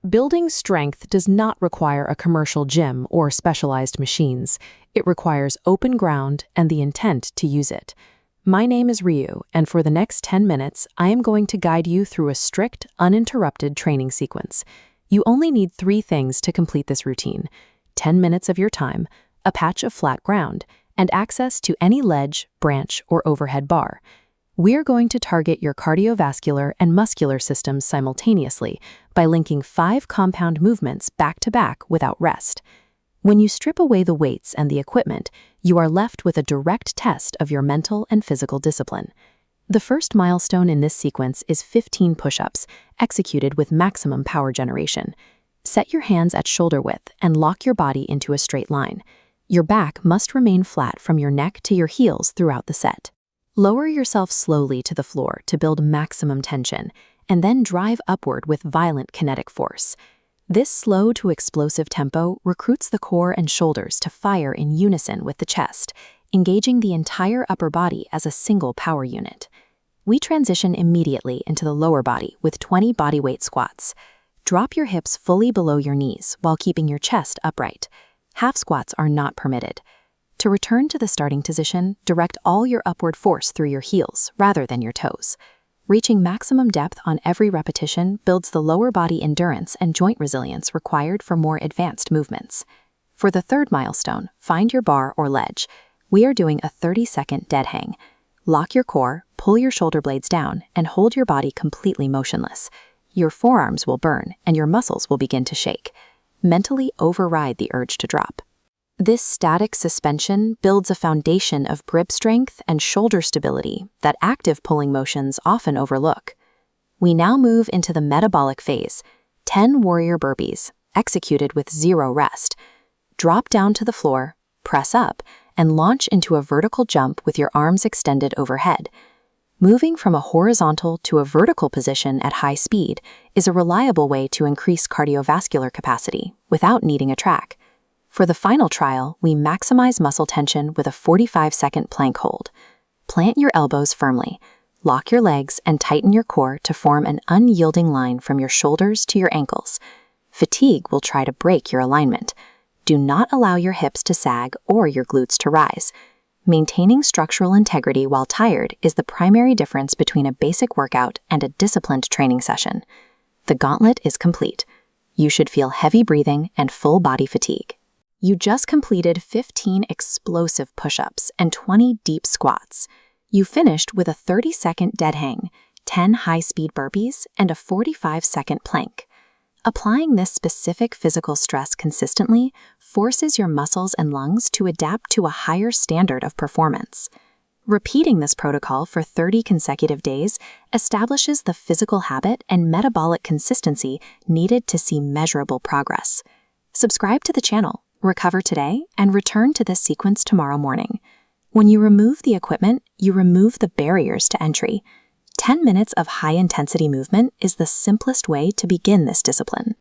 Building strength does not require a commercial gym or specialized machines. It requires open ground and the intent to use it. My name is Ryu, and for the next 10 minutes, I am going to guide you through a strict, uninterrupted training sequence. You only need 3 things to complete this routine: 10 minutes of your time, a patch of flat ground, and access to any ledge, branch, or overhead bar. We're going to target your cardiovascular and muscular systems simultaneously by linking 5 compound movements back-to-back without rest. When you strip away the weights and the equipment, you are left with a direct test of your mental and physical discipline. The first milestone in this sequence is 15 push-ups, executed with maximum power generation. Set your hands at shoulder width and lock your body into a straight line. Your back must remain flat from your neck to your heels throughout the set. Lower yourself slowly to the floor to build maximum tension, and then drive upward with violent kinetic force. This slow to explosive tempo recruits the core and shoulders to fire in unison with the chest, engaging the entire upper body as a single power unit. We transition immediately into the lower body with 20 bodyweight squats. Drop your hips fully below your knees while keeping your chest upright. Half squats are not permitted. To return to the starting position, direct all your upward force through your heels rather than your toes. Reaching maximum depth on every repetition builds the lower body endurance and joint resilience required for more advanced movements. For the third milestone, find your bar or ledge. We are doing a 30-second dead hang. Lock your core, pull your shoulder blades down, and hold your body completely motionless. Your forearms will burn and your muscles will begin to shake. Mentally override the urge to drop. This static suspension builds a foundation of grip strength and shoulder stability that active pulling motions often overlook. We now move into the metabolic phase, 10 warrior burpees, executed with 0 rest. Drop down to the floor, press up, and launch into a vertical jump with your arms extended overhead. Moving from a horizontal to a vertical position at high speed is a reliable way to increase cardiovascular capacity without needing a track. For the final trial, we maximize muscle tension with a 45-second plank hold. Plant your elbows firmly, lock your legs, and tighten your core to form an unyielding line from your shoulders to your ankles. Fatigue will try to break your alignment. Do not allow your hips to sag or your glutes to rise. Maintaining structural integrity while tired is the primary difference between a basic workout and a disciplined training session. The gauntlet is complete. You should feel heavy breathing and full body fatigue. You just completed 15 explosive push-ups and 20 deep squats. You finished with a 30-second dead hang, 10 high-speed burpees, and a 45-second plank. Applying this specific physical stress consistently forces your muscles and lungs to adapt to a higher standard of performance. Repeating this protocol for 30 consecutive days establishes the physical habit and metabolic consistency needed to see measurable progress. Subscribe to the channel, recover today, and return to this sequence tomorrow morning. When you remove the equipment, you remove the barriers to entry. 10 minutes of high-intensity movement is the simplest way to begin this discipline.